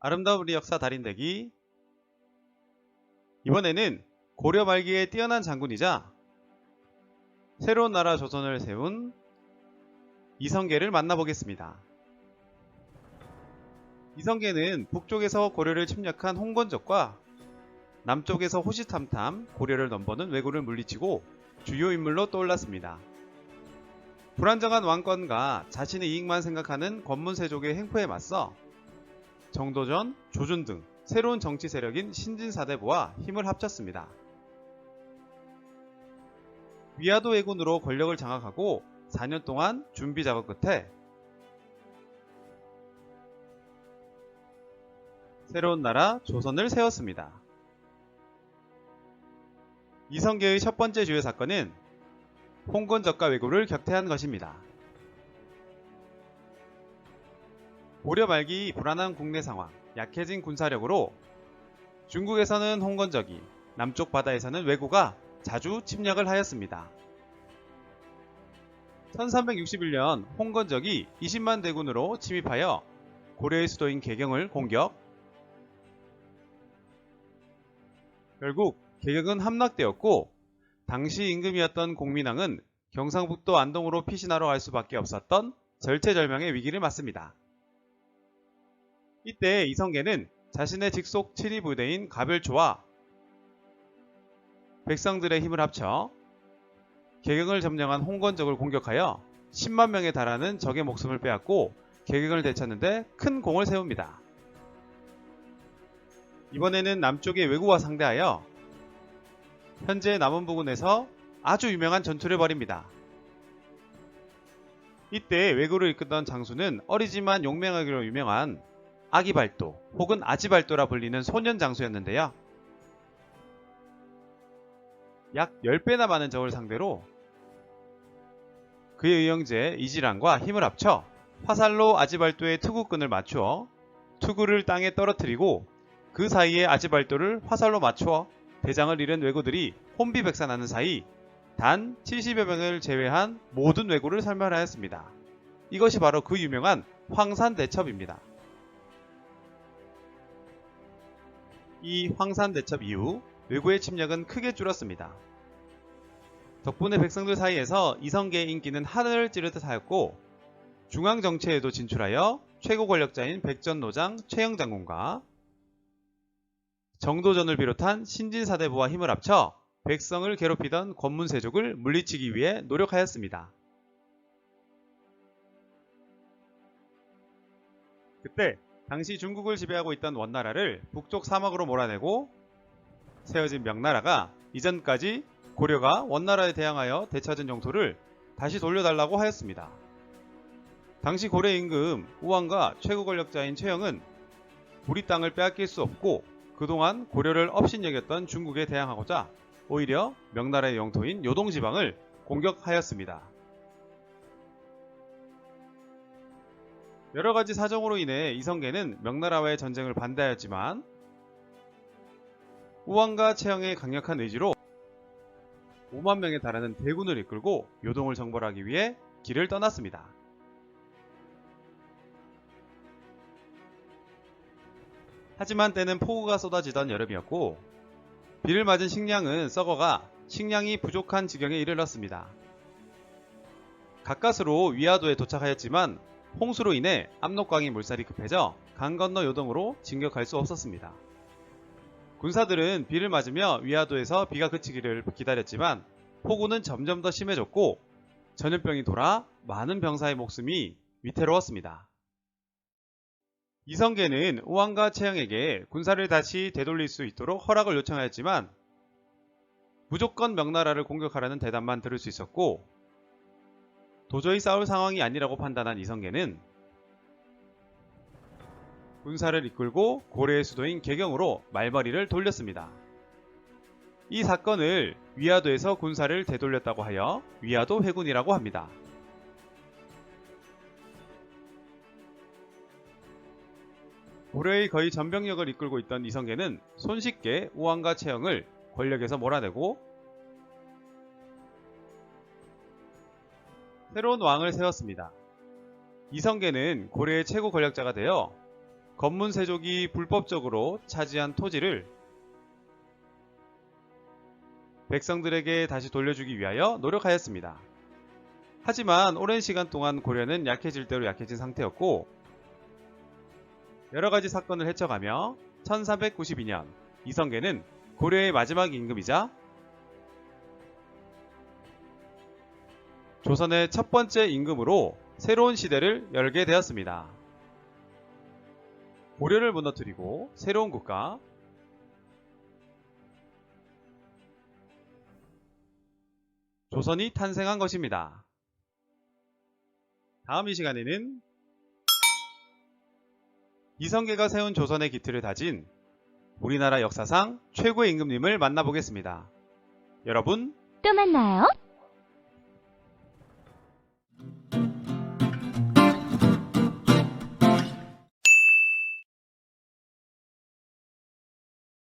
아름다운 우리 역사 달인되기. 이번에는 고려 말기에 뛰어난 장군이자 새로운 나라 조선을 세운 이성계를 만나보겠습니다. 이성계는 북쪽에서 고려를 침략한 홍건적과 남쪽에서 호시탐탐 고려를 넘보는 왜구를 물리치고 주요 인물로 떠올랐습니다. 불안정한 왕권과 자신의 이익만 생각하는 권문세족의 횡포에 맞서 정도전, 조준 등 새로운 정치 세력인 신진사대부와 힘을 합쳤습니다. 위화도 왜군으로 권력을 장악하고 4년 동안 준비 작업 끝에 새로운 나라 조선을 세웠습니다. 이성계의 첫 번째 주요 사건은 홍건적과 왜구를 격퇴한 것입니다. 고려 말기 불안한 국내 상황, 약해진 군사력으로 중국에서는 홍건적이, 남쪽 바다에서는 왜구가 자주 침략을 하였습니다. 1361년 홍건적이 20만 대군으로 침입하여 고려의 수도인 개경을 공격. 결국 개경은 함락되었고 당시 임금이었던 공민왕은 경상북도 안동으로 피신하러 갈 수밖에 없었던 절체절명의 위기를 맞습니다. 이때 이성계는 자신의 직속 7위 부대인 가별초와 백성들의 힘을 합쳐 개경을 점령한 홍건적을 공격하여 10만 명에 달하는 적의 목숨을 빼앗고 개경을 되찾는데 큰 공을 세웁니다. 이번에는 남쪽의 왜구와 상대하여 현재 남원 부근에서 아주 유명한 전투를 벌입니다. 이때 왜구를 이끌던 장수는 어리지만 용맹하기로 유명한 아기발도 혹은 아지발도라 불리는 소년 장수였는데요. 약 10배나 많은 적을 상대로 그의 의형제 이지랑과 힘을 합쳐 화살로 아지발도의 투구끈을 맞추어 투구를 땅에 떨어뜨리고 그 사이에 아지발도를 화살로 맞추어 대장을 잃은 왜구들이 혼비백산하는 사이 단 70여 명을 제외한 모든 왜구를 섬멸하였습니다. 이것이 바로 그 유명한 황산대첩입니다. 이 황산대첩 이후 왜구의 침략은 크게 줄었습니다. 덕분에 백성들 사이에서 이성계의 인기는 하늘을 찌르듯 하였고 중앙정치에도 진출하여 최고 권력자인 백전노장 최영장군과 정도전을 비롯한 신진사대부와 힘을 합쳐 백성을 괴롭히던 권문세족을 물리치기 위해 노력하였습니다. 그때 당시 중국을 지배하고 있던 원나라를 북쪽 사막으로 몰아내고 세워진 명나라가 이전까지 고려가 원나라에 대항하여 되찾은 영토를 다시 돌려달라고 하였습니다. 당시 고려 임금 우왕과 최고 권력자인 최영은 우리 땅을 빼앗길 수 없고 그동안 고려를 업신여겼던 중국에 대항하고자 오히려 명나라의 영토인 요동지방을 공격하였습니다. 여러가지 사정으로 인해 이성계는 명나라와의 전쟁을 반대하였지만 우왕과 최영의 강력한 의지로 5만 명에 달하는 대군을 이끌고 요동을 정벌하기 위해 길을 떠났습니다. 하지만 때는 폭우가 쏟아지던 여름이었고 비를 맞은 식량은 썩어가 식량이 부족한 지경에 이르렀습니다. 가까스로 위화도에 도착하였지만 홍수로 인해 압록강의 물살이 급해져 강 건너 요동으로 진격할 수 없었습니다. 군사들은 비를 맞으며 위화도에서 비가 그치기를 기다렸지만 폭우는 점점 더 심해졌고 전염병이 돌아 많은 병사의 목숨이 위태로웠습니다. 이성계는 우왕과 최영에게 군사를 다시 되돌릴 수 있도록 허락을 요청하였지만 무조건 명나라를 공격하라는 대답만 들을 수 있었고 도저히 싸울 상황이 아니라고 판단한 이성계는 군사를 이끌고 고려의 수도인 개경으로 말벌이를 돌렸습니다. 이 사건을 위화도에서 군사를 되돌렸다고 하여 위화도 회군이라고 합니다. 고려의 거의 전병력을 이끌고 있던 이성계는 손쉽게 우왕과 최영을 권력에서 몰아내고 새로운 왕을 세웠습니다. 이성계는 고려의 최고 권력자가 되어 건문세족이 불법적으로 차지한 토지를 백성들에게 다시 돌려주기 위하여 노력하였습니다. 하지만 오랜 시간 동안 고려는 약해질 대로 약해진 상태였고 여러가지 사건을 헤쳐가며 1392년 이성계는 고려의 마지막 임금이자 조선의 첫 번째 임금으로 새로운 시대를 열게 되었습니다. 고려를 무너뜨리고 새로운 국가 조선이 탄생한 것입니다. 다음 이 시간에는 이성계가 세운 조선의 기틀을 다진 우리나라 역사상 최고의 임금님을 만나보겠습니다. 여러분 또 만나요.